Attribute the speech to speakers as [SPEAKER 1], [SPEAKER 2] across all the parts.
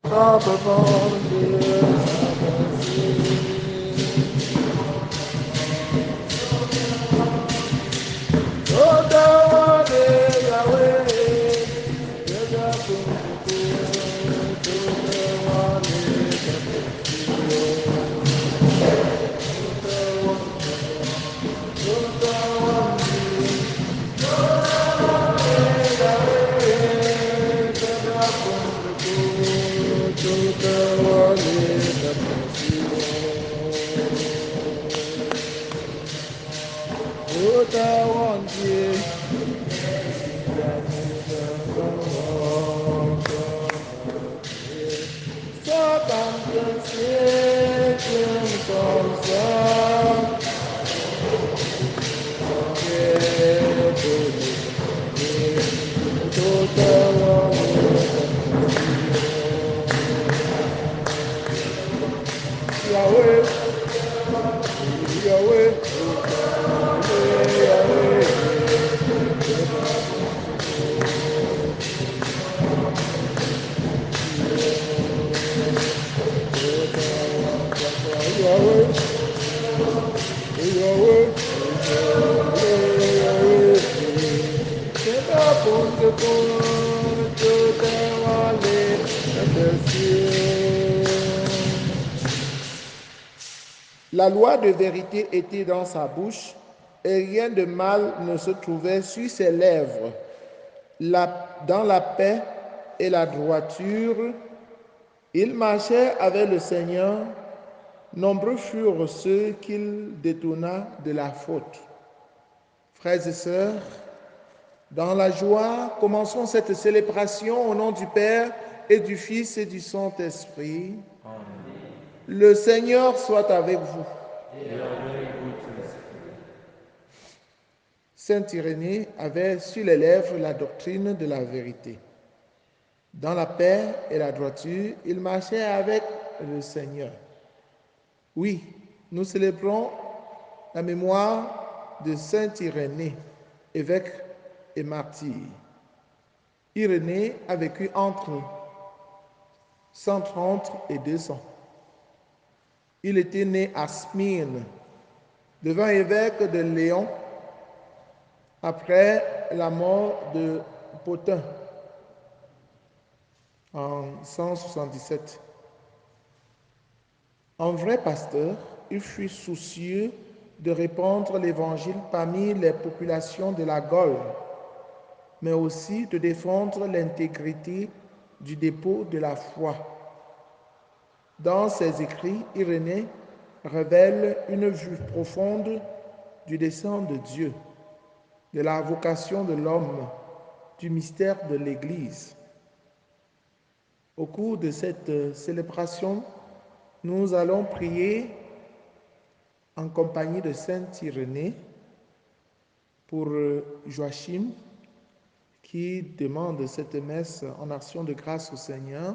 [SPEAKER 1] Notre bon Dieu, merci. Otawane Yahweh, Yegapuntuku, Otawane Tapukiyo, Otawane Yahweh, Yegapuntuku, Otawane Tapukiyo, Otawane. Yahweh, Yahweh, La loi de vérité était dans sa bouche, et rien de mal ne se trouvait sur ses lèvres. Dans la paix et la droiture, il marchait avec le Seigneur. Nombreux furent ceux qu'il détourna de la faute. Frères et sœurs, dans la joie, commençons cette célébration au nom du Père et du Fils et du Saint-Esprit. Le Seigneur soit avec vous. Saint Irénée avait sur les lèvres la doctrine de la vérité. Dans la paix et la droiture, il marchait avec le Seigneur. Oui, nous célébrons la mémoire de Saint Irénée, évêque et martyr. Irénée a vécu entre 130 et 200. Il était né à Smyrne, devint évêque de Léon après la mort de Pothin en 177. En vrai pasteur, il fut soucieux de répandre l'évangile parmi les populations de la Gaule, mais aussi de défendre l'intégrité du dépôt de la foi. Dans ses écrits, Irénée révèle une vue profonde du dessein de Dieu, de la vocation de l'homme, du mystère de l'Église. Au cours de cette célébration, nous allons prier en compagnie de Saint Irénée pour Joachim, qui demande cette messe en action de grâce au Seigneur,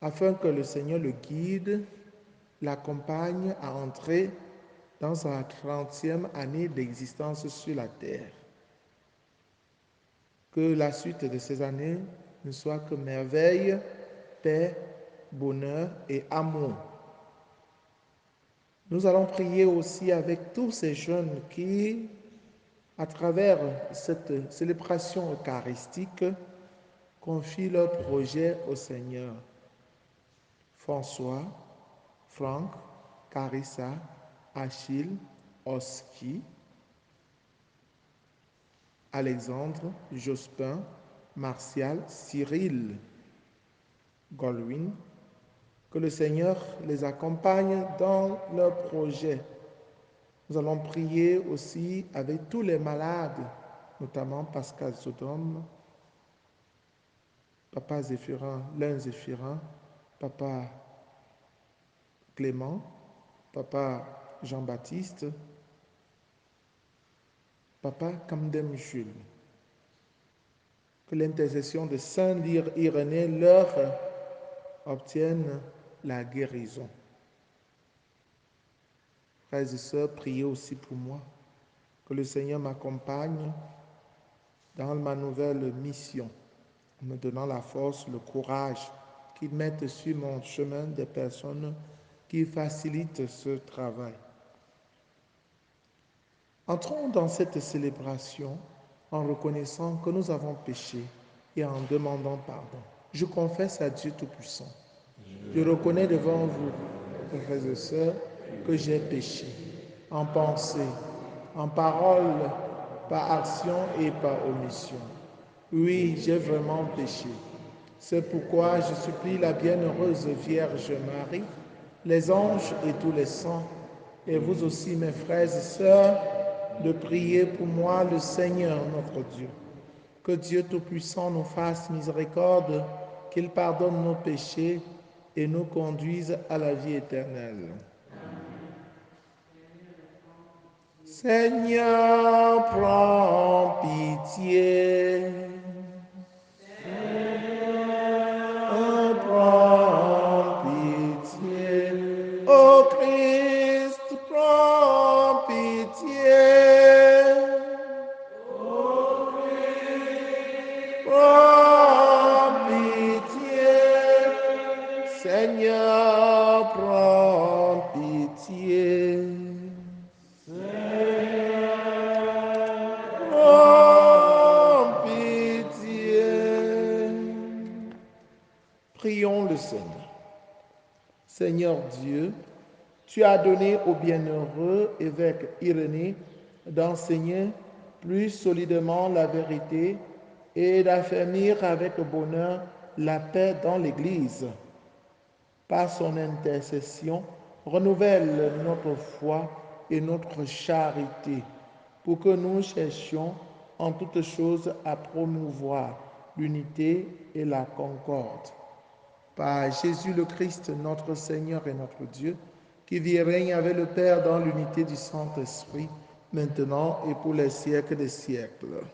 [SPEAKER 1] afin que le Seigneur le guide, l'accompagne à entrer dans sa 30e année d'existence sur la terre. Que la suite de ces années ne soit que merveille, paix, bonheur et amour. Nous allons prier aussi avec tous ces jeunes qui, à travers cette célébration eucharistique, confient leurs projets au Seigneur. François, Franck, Carissa, Achille, Oski, Alexandre, Jospin, Martial, Cyril, Goldwyn. Que le Seigneur les accompagne dans leurs projets. Nous allons prier aussi avec tous les malades, notamment Pascal Sodome, Papa Zéphirin, l'un Zéphirin, Papa Clément, Papa Jean-Baptiste, Papa Camdem Jules. Que l'intercession de Saint Irénée leur obtienne la guérison. Frères et sœurs, priez aussi pour moi, que le Seigneur m'accompagne dans ma nouvelle mission, en me donnant la force, le courage qu'il mette sur mon chemin des personnes qui facilitent ce travail. Entrons dans cette célébration en reconnaissant que nous avons péché et en demandant pardon. Je confesse à Dieu Tout-Puissant. Je reconnais devant vous, frères et sœurs, que j'ai péché en pensée, en parole, par action et par omission. Oui, j'ai vraiment péché. C'est pourquoi je supplie la bienheureuse Vierge Marie, les anges et tous les saints, et vous aussi, mes frères et sœurs, de prier pour moi le Seigneur notre Dieu. Que Dieu Tout-Puissant nous fasse miséricorde, qu'il pardonne nos péchés et nous conduise à la vie éternelle. Seigneur, prends pitié. Seigneur, prends pitié. Ô Christ, prends pitié. Ô Christ, prends pitié. Seigneur, prends pitié. Prends pitié. Prions le Seigneur. Seigneur Dieu, tu as donné au bienheureux évêque Irénée d'enseigner plus solidement la vérité et d'affermir avec bonheur la paix dans l'Église. Par son intercession, renouvelle notre foi et notre charité pour que nous cherchions en toutes choses à promouvoir l'unité et la concorde. Par Jésus le Christ, notre Seigneur et notre Dieu, qui vit et règne avec le Père dans l'unité du Saint-Esprit, maintenant et pour les siècles des siècles.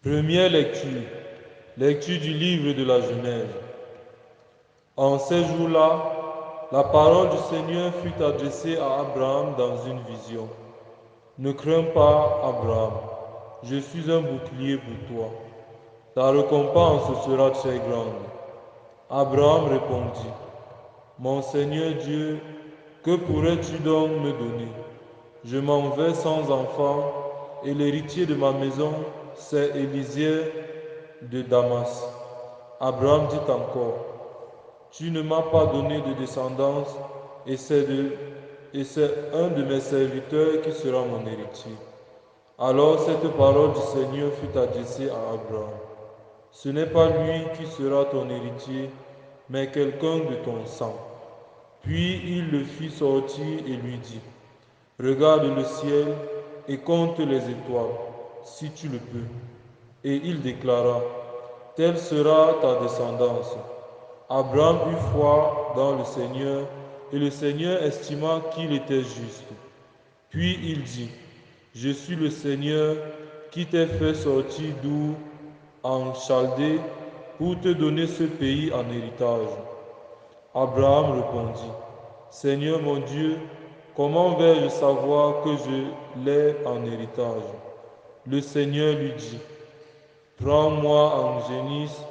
[SPEAKER 2] Première lecture. Lecture du livre de la Genèse. En ces jours-là, la parole du Seigneur fut adressée à Abraham dans une vision. Ne crains pas, Abraham, je suis un bouclier pour toi. Ta récompense sera très grande. Abraham répondit, Mon Seigneur Dieu, que pourrais-tu donc me donner? Je m'en vais sans enfant, et l'héritier de ma maison, c'est Élisée de Damas. Abraham dit encore, Tu ne m'as pas donné de descendance, et c'est un de mes serviteurs qui sera mon héritier. Alors cette parole du Seigneur fut adressée à Abraham. Ce n'est pas lui qui sera ton héritier, mais quelqu'un de ton sang. Puis il le fit sortir et lui dit, Regarde le ciel et compte les étoiles, si tu le peux. Et il déclara, Telle sera ta descendance. Abraham eut foi dans le Seigneur, et le Seigneur estima qu'il était juste. Puis il dit, Je suis le Seigneur qui t'ai fait sortir d'Our en Chaldée pour te donner ce pays en héritage. Abraham répondit, Seigneur mon Dieu, comment vais-je savoir que je l'ai en héritage? Le Seigneur lui dit, Prends-moi en génisse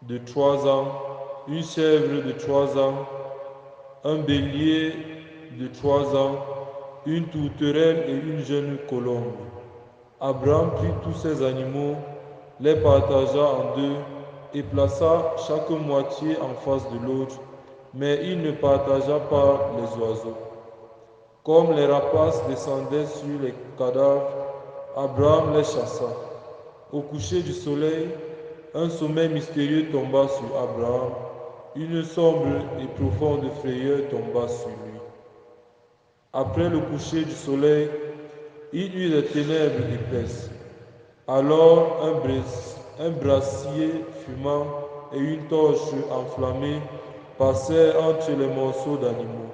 [SPEAKER 2] de 3 ans, une chèvre de 3 ans, un bélier de 3 ans, une tourterelle et une jeune colombe. Abraham prit tous ces animaux, les partagea en deux et plaça chaque moitié en face de l'autre, mais il ne partagea pas les oiseaux. Comme les rapaces descendaient sur les cadavres, Abraham les chassa. Au coucher du soleil, un sommeil mystérieux tomba sur Abraham, une sombre et profonde frayeur tomba sur lui. Après le coucher du soleil, il eut des ténèbres épaisses. Alors un bracier fumant et une torche enflammée passèrent entre les morceaux d'animaux.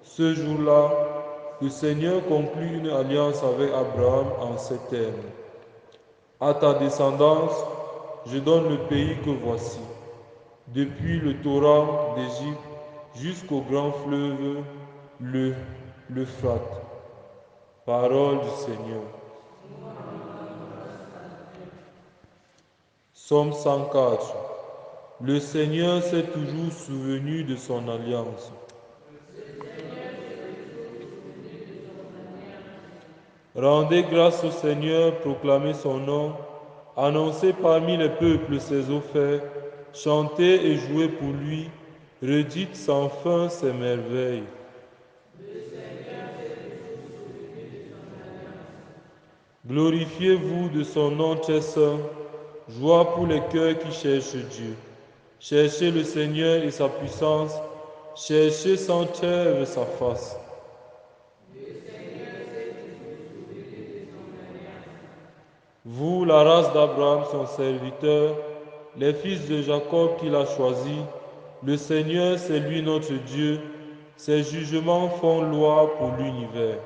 [SPEAKER 2] Ce jour-là, le Seigneur conclut une alliance avec Abraham en ces termes. À ta descendance, je donne le pays que voici, depuis le torrent d'Égypte jusqu'au grand fleuve, l'Euphrate. Parole du Seigneur. Psaume 104. Le Seigneur s'est toujours souvenu de son alliance. Rendez grâce au Seigneur, proclamez son nom, annoncez parmi les peuples ses offres, chantez et jouez pour lui, redites sans fin ses merveilles. Glorifiez-vous de son nom très saint, joie pour les cœurs qui cherchent Dieu. Cherchez le Seigneur et sa puissance, cherchez sans trêve sa face. Vous, la race d'Abraham, son serviteur, les fils de Jacob qu'il a choisis, le Seigneur, c'est lui notre Dieu, ses jugements font loi pour l'univers.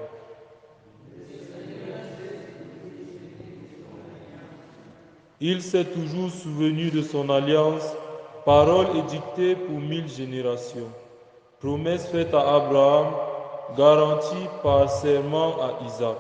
[SPEAKER 2] Il s'est toujours souvenu de son alliance, parole édictée pour 1000 générations, promesse faite à Abraham, garantie par serment à Isaac.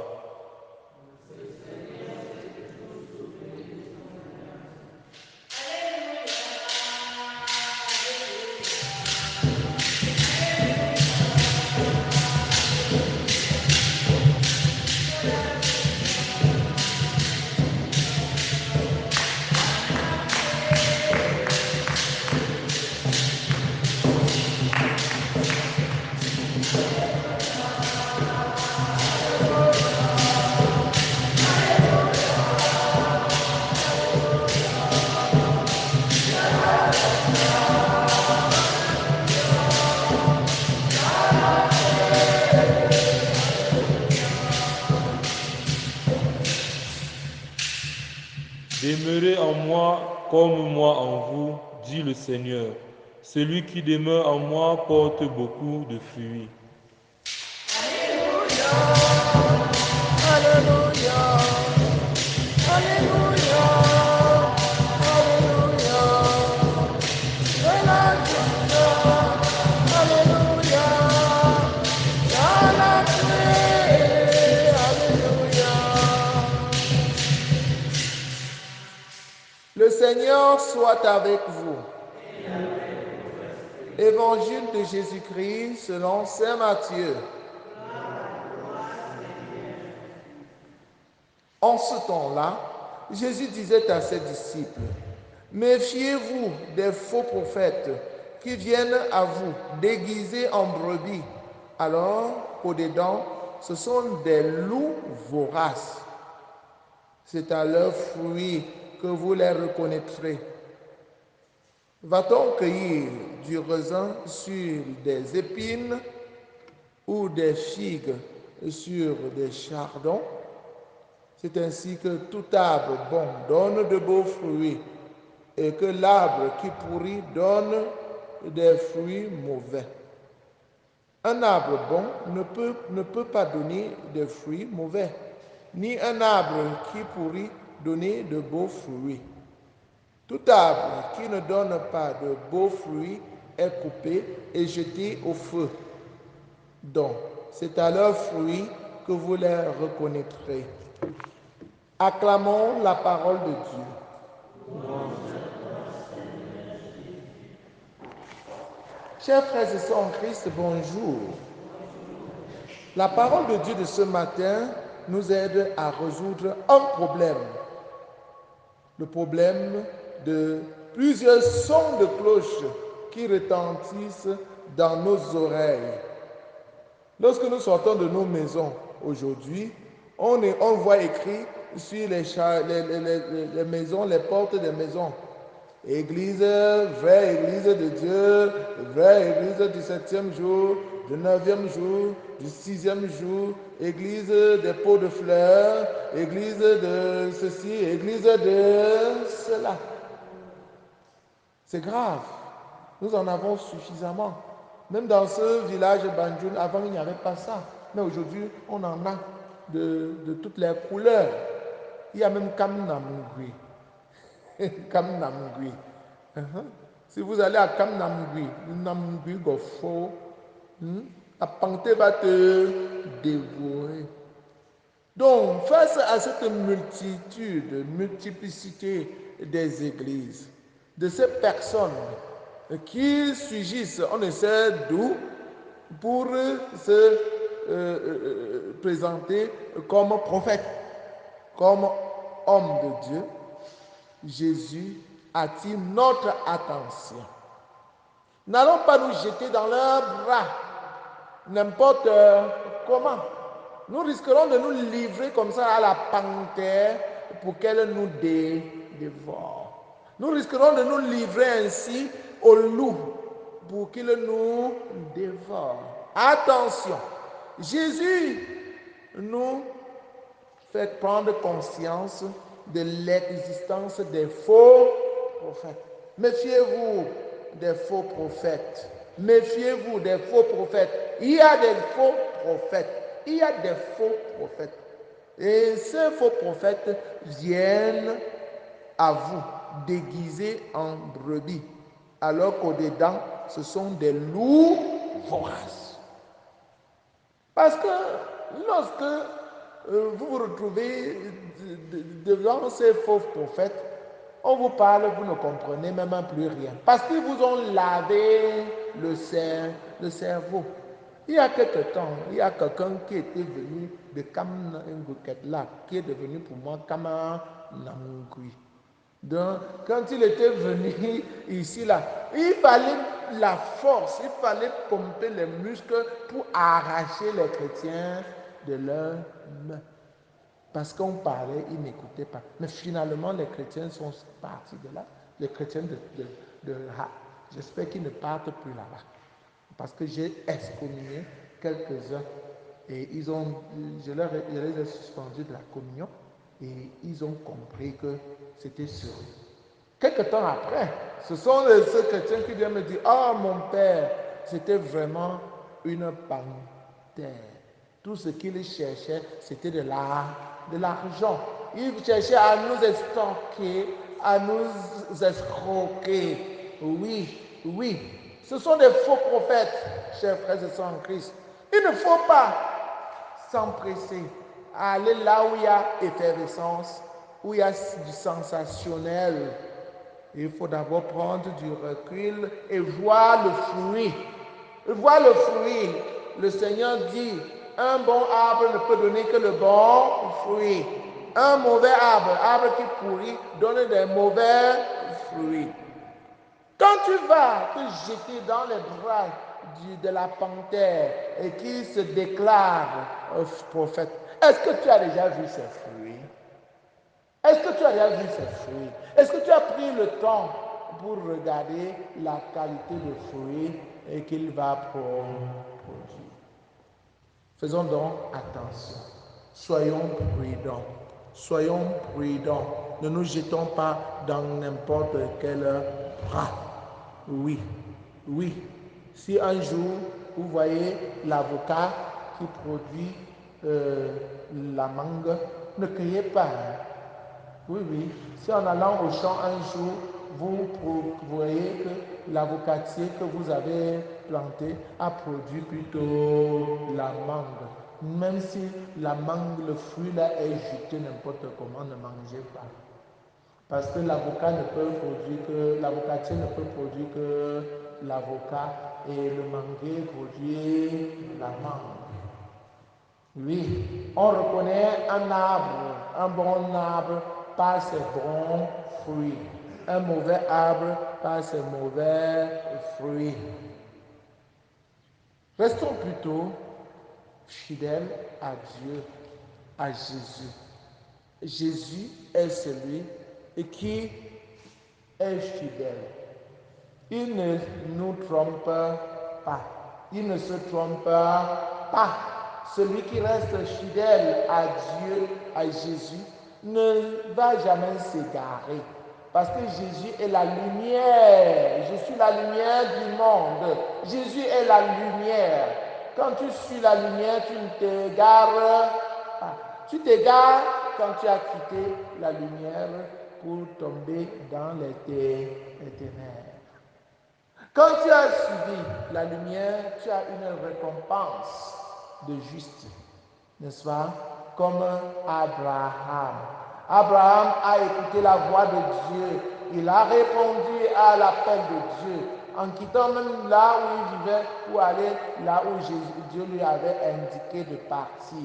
[SPEAKER 2] Demeurez en moi comme moi en vous, dit le Seigneur. Celui qui demeure en moi porte beaucoup de fruits.
[SPEAKER 1] Alléluia, Alléluia, Alléluia. Alléluia, Alléluia. Le Seigneur soit avec vous. Évangile de Jésus-Christ selon saint Matthieu. En ce temps-là, Jésus disait à ses disciples, méfiez-vous des faux prophètes qui viennent à vous déguisés en brebis, alors qu'au-dedans, ce sont des loups voraces. C'est à leurs fruits que vous les reconnaîtrez. Va-t-on cueillir du raisin sur des épines ou des figues sur des chardons? C'est ainsi que tout arbre bon donne de beaux fruits et que l'arbre qui pourrit donne des fruits mauvais. Un arbre bon ne peut pas donner de fruits mauvais, ni un arbre qui pourrit donner de beaux fruits. Tout arbre qui ne donne pas de beaux fruits est coupé et jeté au feu. Donc, c'est à leurs fruits que vous les reconnaîtrez. Acclamons la parole de Dieu. Chers frères et sœurs en Christ, bonjour. La parole de Dieu de ce matin nous aide à résoudre un problème. Le problème de plusieurs sons de cloche qui retentissent dans nos oreilles. Lorsque nous sortons de nos maisons aujourd'hui, on voit écrit sur les maisons, les portes des maisons, Église, vraie Église de Dieu, vraie Église du 7e jour, du 9e jour, du 6e jour, Église des pots de fleurs, Église de ceci, Église de cela. C'est grave. Nous en avons suffisamment. Même dans ce village Banjoun, avant il n'y avait pas ça. Mais aujourd'hui, on en a de toutes les couleurs. Il y a même Kamnamgui. Kamnamgui. Si vous allez à Kamnamgui, Namgui Gofo, la panthère va te dévorer. Donc, face à cette multiplicité des églises, de ces personnes qui surgissent, on ne sait d'où, pour se présenter comme prophète, comme homme de Dieu, Jésus attire notre attention. N'allons pas nous jeter dans leurs bras n'importe comment. Nous risquerons de nous livrer comme ça à la panthère pour qu'elle nous dévore. Nous risquerons de nous livrer ainsi au loup pour qu'il nous dévore. Attention, Jésus nous fait prendre conscience de l'existence des faux prophètes. Méfiez-vous des faux prophètes. Méfiez-vous des faux prophètes. Il y a des faux prophètes. Il y a des faux prophètes. Et ces faux prophètes viennent à vous déguisés en brebis, alors qu'au-dedans, ce sont des loups voraces. Parce que lorsque vous vous retrouvez devant ces faux prophètes, on vous parle, vous ne comprenez même plus rien. Parce qu'ils vous ont lavé le cerveau. Il y a quelque temps, il y a quelqu'un qui était venu de Kamnanguketla, qui est devenu pour moi Kamanangui. Donc, quand il était venu ici, là, il fallait la force, il fallait pomper les muscles pour arracher les chrétiens de leurs mains. Parce qu'on parlait, ils n'écoutaient pas. Mais finalement, les chrétiens sont partis de là. Les chrétiens de j'espère qu'ils ne partent plus là-bas. Parce que j'ai excommunié quelques-uns et je les ai suspendus de la communion et ils ont compris que c'était sûr. Quelque temps après, ce sont ceux chrétiens qui viennent me dire « Oh mon père, c'était vraiment une panthère. » Tout ce qu'ils cherchaient, c'était de l'argent. Ils cherchaient à nous estorquer, à nous escroquer. Oui, oui. Ce sont des faux prophètes, chers frères et sœurs en Christ. Il ne faut pas s'empresser à aller là où il y a effervescence, où il y a du sensationnel. Il faut d'abord prendre du recul et voir le fruit. Voir le fruit. Le Seigneur dit, un bon arbre ne peut donner que le bon fruit. Un mauvais arbre qui pourrit, donne des mauvais fruits. Quand tu vas te jeter dans les bras de la panthère et qui se déclare prophète, est-ce que tu as déjà vu ses fruits? Est-ce que tu as déjà vu ses fruits? Est-ce que tu as pris le temps pour regarder la qualité de fruits qu'il va produire? Faisons donc attention. Soyons prudents. Soyons prudents. Ne nous jetons pas dans n'importe quel bras. Oui, oui. Si un jour, vous voyez l'avocat qui produit la mangue, ne criez pas. Oui, oui. Si en allant au champ un jour, vous voyez que l'avocatier que vous avez planté a produit plutôt la mangue. Même si la mangue, le fruit là est juteux n'importe comment, ne mangez pas. Parce que l'avocat ne peut produire que, l'avocatier ne peut produire que l'avocat et le manguier produit la mangue. Oui, on reconnaît un arbre, un bon arbre par ses bons fruits, un mauvais arbre par ses mauvais fruits. Restons plutôt fidèles à Dieu, à Jésus. Jésus est celui qui est fidèle. Il ne nous trompe pas. Il ne se trompe pas. Celui qui reste fidèle à Dieu, à Jésus, ne va jamais s'égarer. Parce que Jésus est la lumière. Je suis la lumière du monde. Jésus est la lumière. Quand tu suis la lumière, tu ne t'égares pas. Tu t'égares quand tu as quitté la lumière pour tomber dans les ténèbres. Quand tu as suivi la lumière, tu as une récompense de juste, n'est-ce pas? Comme Abraham. Abraham a écouté la voix de Dieu. Il a répondu à l'appel de Dieu en quittant même là où il vivait pour aller là où Dieu lui avait indiqué de partir.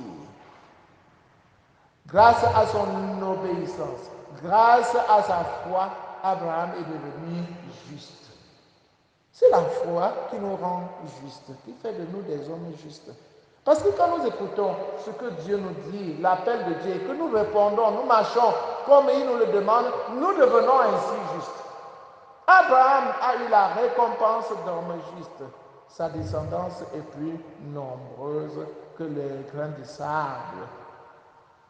[SPEAKER 1] Grâce à son obéissance, grâce à sa foi, Abraham est devenu juste. C'est la foi qui nous rend justes, qui fait de nous des hommes justes. Parce que quand nous écoutons ce que Dieu nous dit, l'appel de Dieu, et que nous répondons, nous marchons comme il nous le demande, nous devenons ainsi justes. Abraham a eu la récompense d'homme juste. Sa descendance est plus nombreuse que les grains de sable.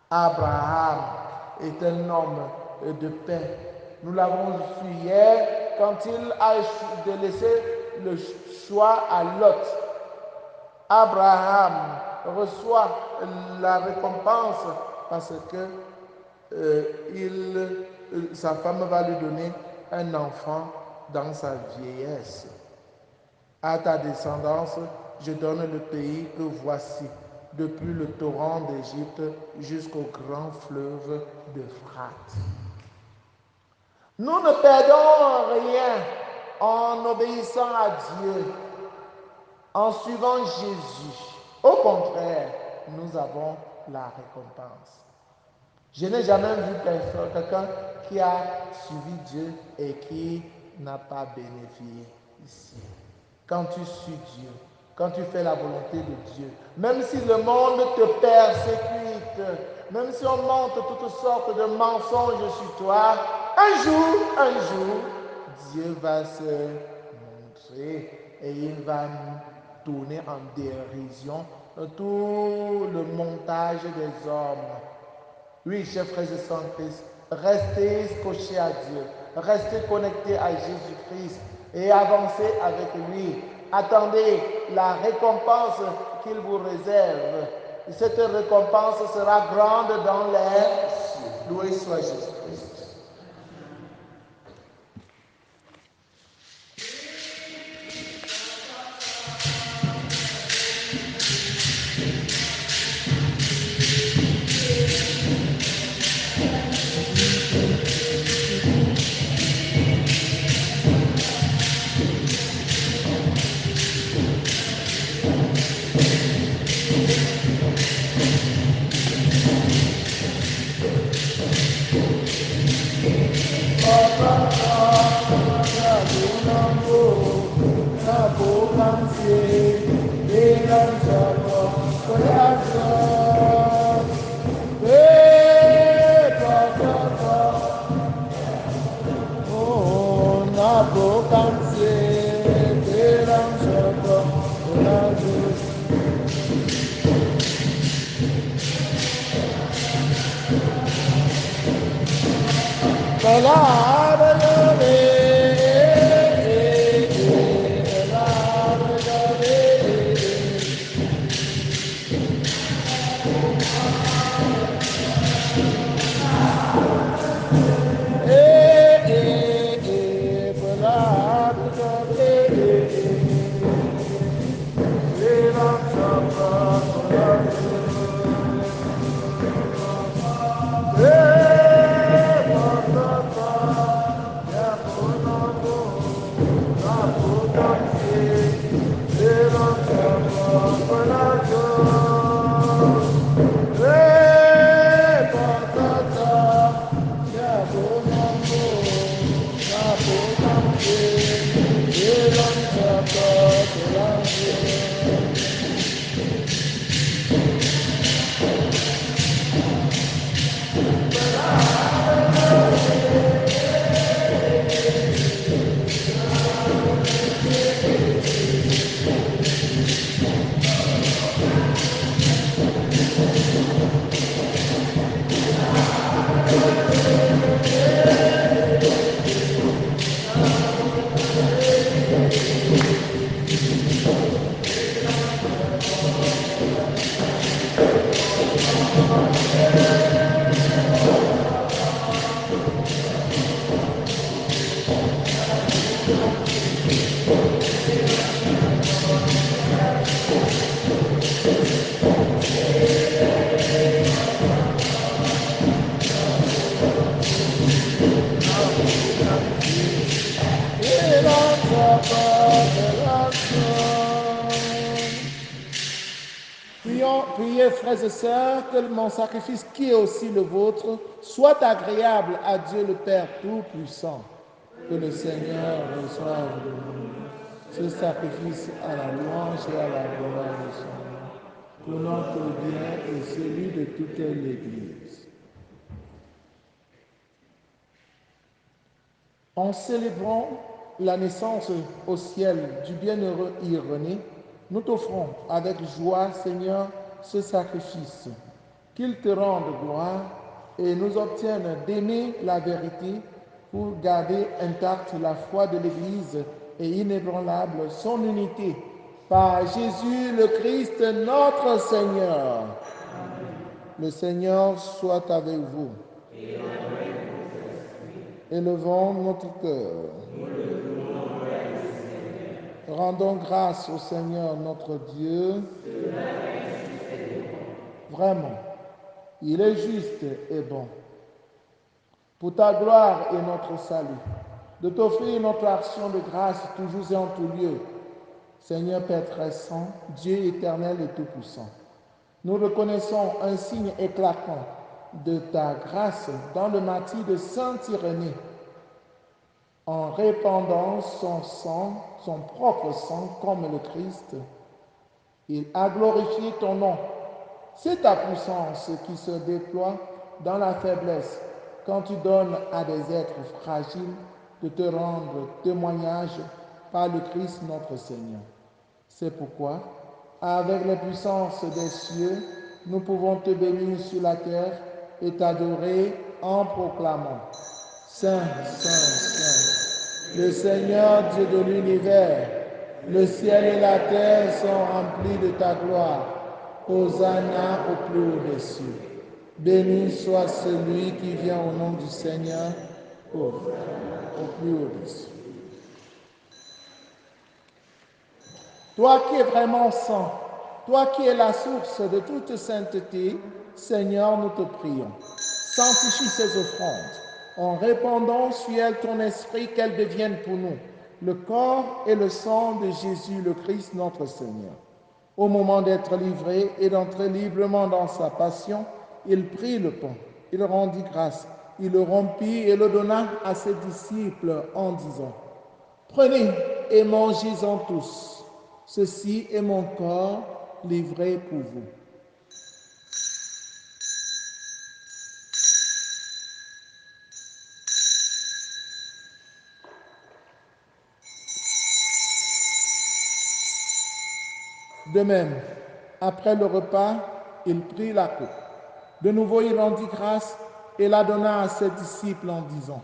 [SPEAKER 1] Abraham est un homme de paix. Nous l'avons vu hier quand il a laissé le choix à Lot. Abraham reçoit la récompense parce que sa femme va lui donner un enfant dans sa vieillesse. À ta descendance, je donne le pays que voici, depuis le torrent d'Égypte jusqu'au grand fleuve d'Euphrate. Nous ne perdons rien en obéissant à Dieu, en suivant Jésus. Au contraire, nous avons la récompense. Je n'ai jamais vu quelqu'un qui a suivi Dieu et qui n'a pas bénéficié. Quand tu suis Dieu, quand tu fais la volonté de Dieu, même si le monde te persécute, même si on monte toutes sortes de mensonges sur toi, un jour, Dieu va se montrer et il va tourner en dérision tout le montage des hommes. Oui, chers frères et sœurs en Christ, restez scotchés à Dieu, restez connectés à Jésus-Christ et avancez avec lui. Attendez la récompense qu'il vous réserve. Et cette récompense sera grande dans les cieux. Loué soit Jésus-Christ. priez, frères et sœurs, que mon sacrifice, qui est aussi le vôtre, soit agréable à Dieu le Père Tout-Puissant. Que le Seigneur reçoive de nous ce sacrifice à la louange et à la gloire de son nom, pour notre bien et celui de toute l'Église. En célébrant la naissance au ciel du bienheureux Irénée, nous t'offrons avec joie, Seigneur, ce sacrifice. Qu'il te rende gloire et nous obtienne d'aimer la vérité pour garder intacte la foi de l'Église et inébranlable son unité. Par Jésus le Christ, notre Seigneur. Le Seigneur soit avec vous. Élevons notre cœur. Rendons grâce au Seigneur notre Dieu. Vraiment, il est juste et bon, pour ta gloire et notre salut, de t'offrir notre action de grâce toujours et en tout lieu. Seigneur Père très saint, Dieu éternel et tout-puissant, nous reconnaissons un signe éclatant de ta grâce dans le martyre de Saint Irénée, en répandant son sang, son propre sang comme le Christ. Il a glorifié ton nom. C'est ta puissance qui se déploie dans la faiblesse quand tu donnes à des êtres fragiles de te rendre témoignage par le Christ notre Seigneur. C'est pourquoi, avec les puissances des cieux, nous pouvons te bénir sur la terre et t'adorer en proclamant: Saint, Saint, Saint, le Seigneur Dieu de l'univers, le ciel et la terre sont remplis de ta gloire. Hosanna au plus haut des cieux. Béni soit celui qui vient au nom du Seigneur, au plus haut des cieux. Toi qui es vraiment saint, toi qui es la source de toute sainteté, Seigneur, nous te prions. Sanctifie ces offrandes en répandant sur elles ton esprit, qu'elles deviennent pour nous le corps et le sang de Jésus le Christ notre Seigneur. Au moment d'être livré et d'entrer librement dans sa passion, il prit le pain, il rendit grâce, il le rompit et le donna à ses disciples en disant: Prenez et mangez-en tous. Ceci est mon corps livré pour vous. De même, après le repas, il prit la coupe. De nouveau, il rendit grâce et la donna à ses disciples en disant: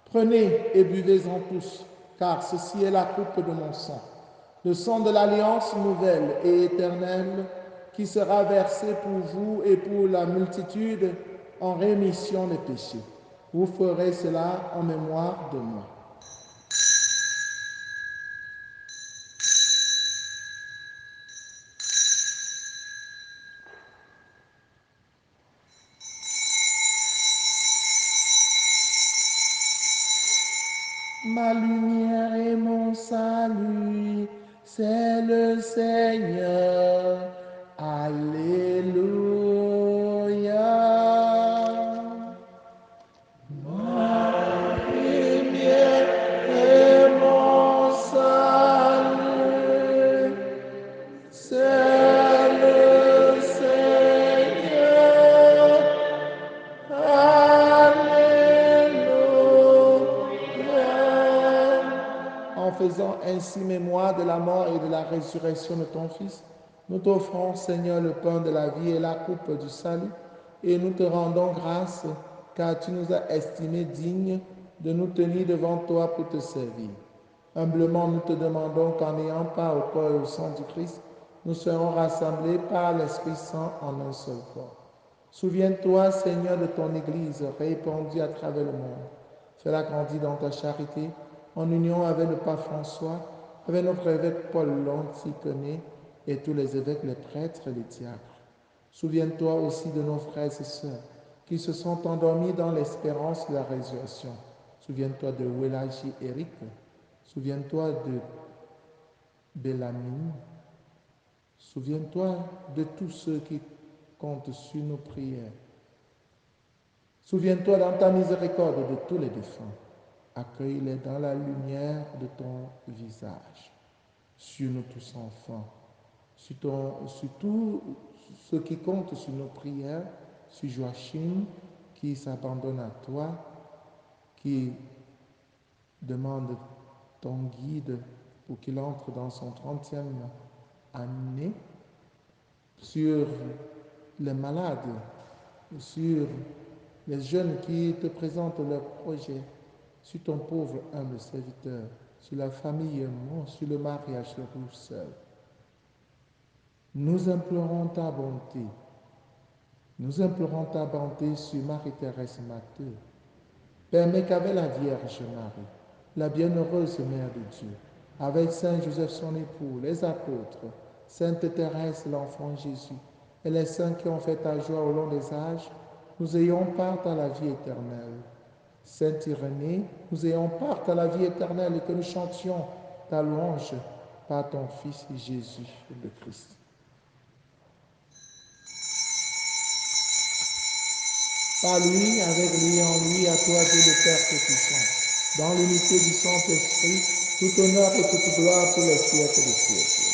[SPEAKER 1] Prenez et buvez-en tous, car ceci est la coupe de mon sang, le sang de l'alliance nouvelle et éternelle, qui sera versé pour vous et pour la multitude en rémission des péchés. Vous ferez cela en mémoire de moi. Ma lumière et mon salut, c'est le Seigneur. Alléluia. Ma lumière et mon salut, c'est le Seigneur. Alléluia. En faisant ainsi mémoire de la mort et de la résurrection de ton Fils, nous t'offrons, Seigneur, le pain de la vie et la coupe du salut, et nous te rendons grâce, car tu nous as estimés dignes de nous tenir devant toi pour te servir. Humblement, nous te demandons qu'en ayant part au corps et au sang du Christ, nous serons rassemblés par l'Esprit Saint en un seul corps. Souviens-toi, Seigneur, de ton Église répandue à travers le monde. Fais-la grandir dans ta charité, en union avec le pape François, avec notre évêque Paul l'Anticoné et tous les évêques, les prêtres et les diacres. Souviens-toi aussi de nos frères et sœurs qui se sont endormis dans l'espérance de la résurrection. Souviens-toi de Welaji Eric. Souviens-toi de Bellamine. Souviens-toi de tous ceux qui comptent sur nos prières. Souviens-toi dans ta miséricorde de tous les défunts. Accueille-les dans la lumière de ton visage. Sur nous tous enfants, sur tous ceux qui comptent sur nos prières, sur Joachim qui s'abandonne à toi, qui demande ton guide pour qu'il entre dans son 30e année, sur les malades, sur les jeunes qui te présentent leurs projets, sur ton pauvre humble serviteur, sur la famille, sur le mariage rouge seul. Nous implorons ta bonté. Nous implorons ta bonté sur Marie-Thérèse Matteux. Permets qu'avec la Vierge Marie, la bienheureuse Mère de Dieu, avec Saint Joseph son époux, les apôtres, Sainte Thérèse, l'enfant Jésus, et les saints qui ont fait ta joie au long des âges, nous ayons part à la vie éternelle. Saint Irénée, nous ayons part à la vie éternelle et que nous chantions ta louange par ton Fils Jésus le Christ. Par lui, avec lui, en lui, à toi, Dieu le Père Tout-Puissant, dans l'unité du Saint-Esprit, tout honneur et toute gloire pour les siècles des siècles.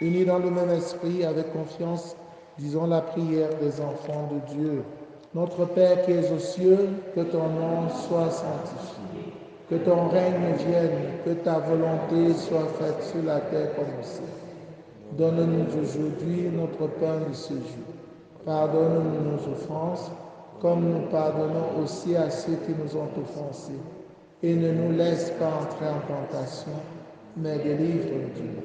[SPEAKER 1] Unis dans le même esprit, avec confiance, disons la prière des enfants de Dieu. Notre Père qui es aux cieux, que ton nom soit sanctifié, que ton règne vienne, que ta volonté soit faite sur la terre comme au ciel. Donne-nous aujourd'hui notre pain de ce jour. Pardonne-nous nos offenses, comme nous pardonnons aussi à ceux qui nous ont offensés. Et ne nous laisse pas entrer en tentation, mais délivre-nous du mal.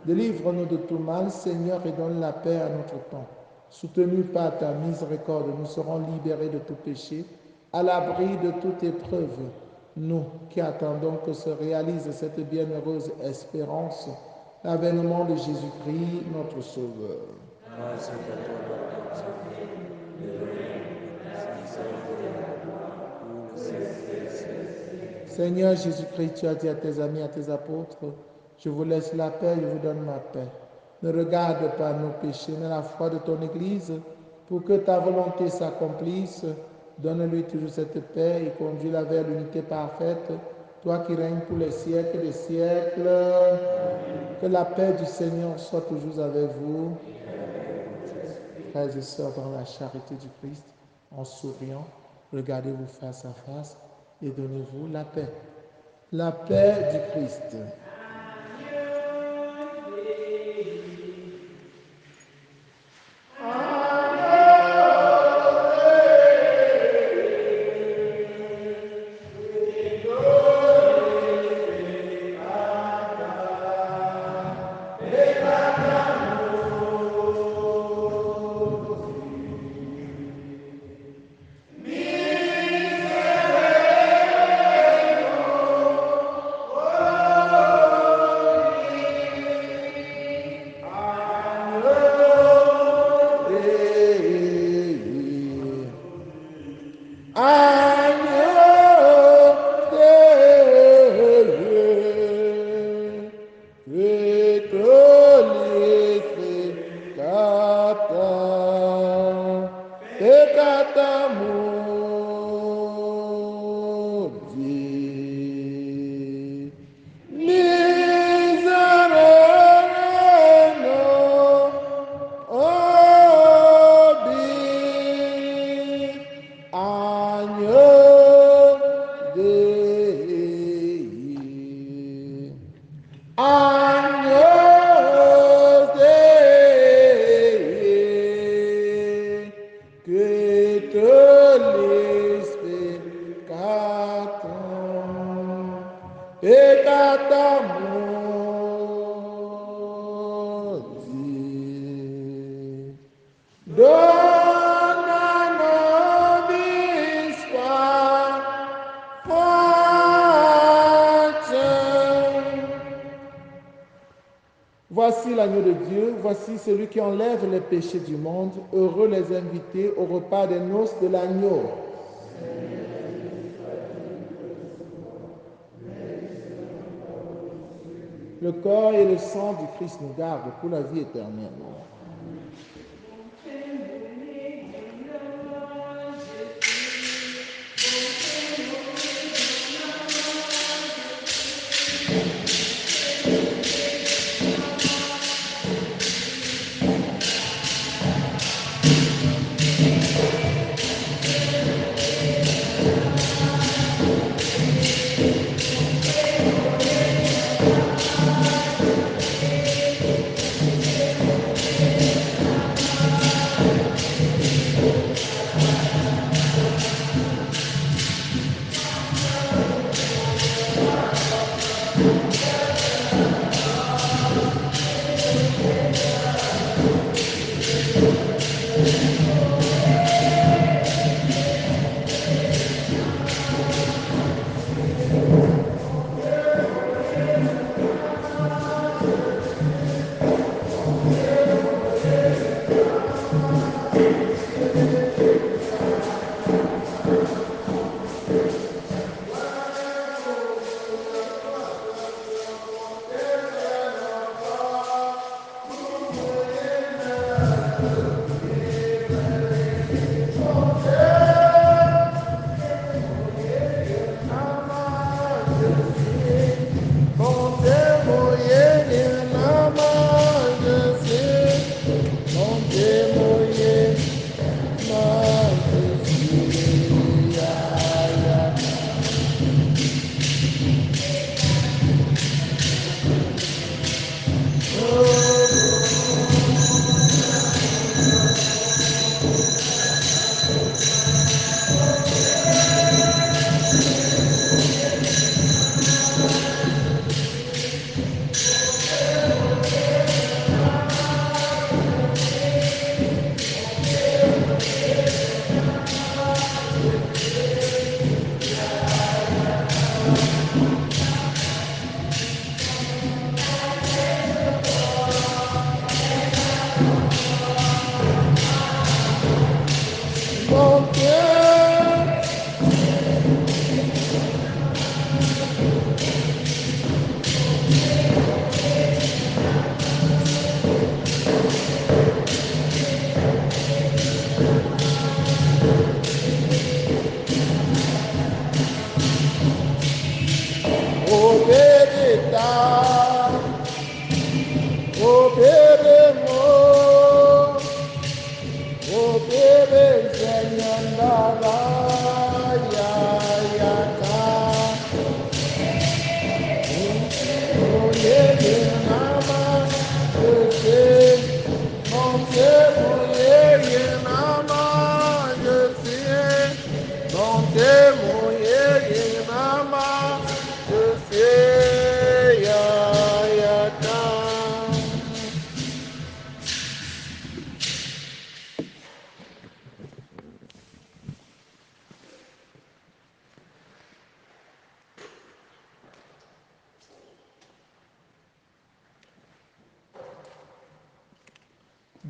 [SPEAKER 1] Délivre-nous de tout mal, Seigneur, et donne la paix à notre temps. Soutenus par ta miséricorde, nous serons libérés de tout péché, à l'abri de toute épreuve. Nous qui attendons que se réalise cette bienheureuse espérance, l'avènement de Jésus-Christ, notre Sauveur. Seigneur Jésus-Christ, tu as dit à tes amis, à tes apôtres, je vous laisse la paix, je vous donne ma paix. Ne regarde pas nos péchés, mais la foi de ton Église, pour que ta volonté s'accomplisse. Donne-lui toujours cette paix et conduis-la vers l'unité parfaite, toi qui règnes pour les siècles des siècles. Que la paix du Seigneur soit toujours avec vous. Frères et sœurs, dans la charité du Christ, en souriant, regardez-vous face à face et donnez-vous la paix. La paix du Christ. Voici l'agneau de Dieu, voici celui qui enlève les péchés du monde. Heureux les invités au repas des noces de l'agneau. Le corps et le sang du Christ nous gardent pour la vie éternelle.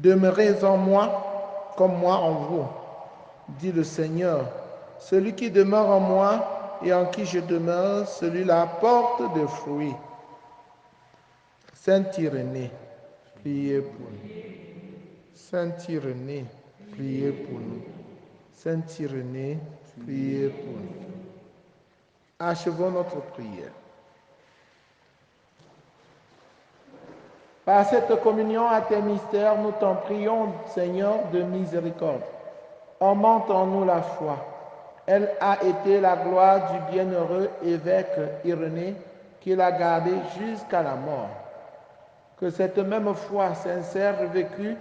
[SPEAKER 1] Demeurez en moi comme moi en vous, dit le Seigneur. Celui qui demeure en moi et en qui je demeure, celui-là porte des fruits. Sainte Irénée, priez pour nous. Sainte Irénée, priez pour nous. Sainte Irénée, priez pour nous. Achevons notre prière. Par cette communion à tes mystères, nous t'en prions, Seigneur, de miséricorde. Augmente en nous la foi. Elle a été la gloire du bienheureux évêque Irénée qui l'a gardée jusqu'à la mort. Que cette même foi sincère vécue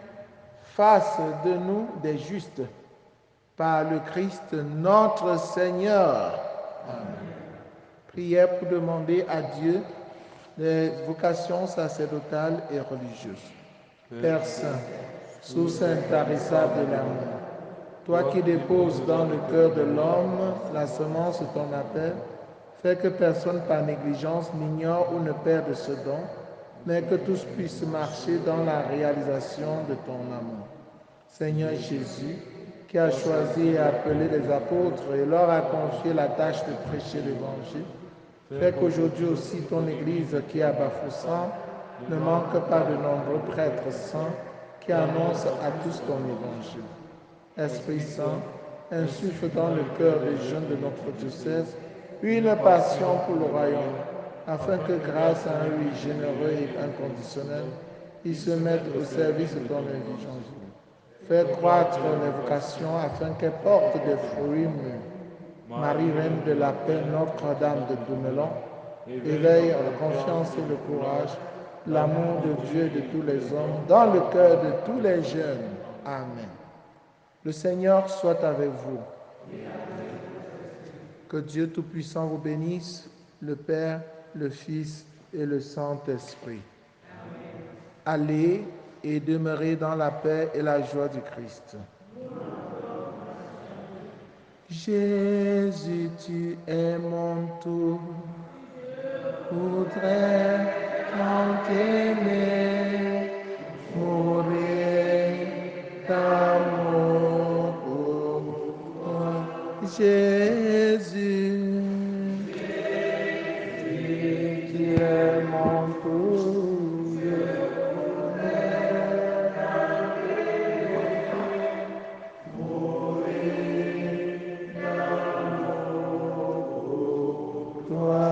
[SPEAKER 1] fasse de nous des justes. Par le Christ notre Seigneur. Amen. Prière pour demander à Dieu les vocations sacerdotales et religieuses. Père Saint, source intarissable de l'amour, toi qui déposes dans le cœur de l'homme la semence de ton appel, fais que personne par négligence n'ignore ou ne perde ce don, mais que tous puissent marcher dans la réalisation de ton amour. Seigneur Jésus, qui a choisi et appelé les apôtres et leur a confié la tâche de prêcher l'Évangile, Fais qu'aujourd'hui aussi ton Église qui est à Bafoussam ne manque pas de nombreux prêtres saints qui annoncent à tous ton évangile. Esprit Saint, insuffle dans le cœur des jeunes de notre diocèse une passion pour le royaume, afin que grâce à un oui généreux et inconditionnel, ils se mettent au service de ton évangile. Fais croître les vocations afin qu'elles portent des fruits mûrs. Marie, Reine de la paix, Notre-Dame de Doumelon, éveille la confiance et le courage, l'amour de Dieu et de tous les hommes dans le cœur de tous les jeunes. Amen. Le Seigneur soit avec vous. Que Dieu Tout-Puissant vous bénisse, le Père, le Fils et le Saint-Esprit. Allez et demeurez dans la paix et la joie du Christ. Jésus, tu es mon tout. Voudrais tant t'aimer, mourir d'amour pour toi. Jésus, tu es mon tout. Toi.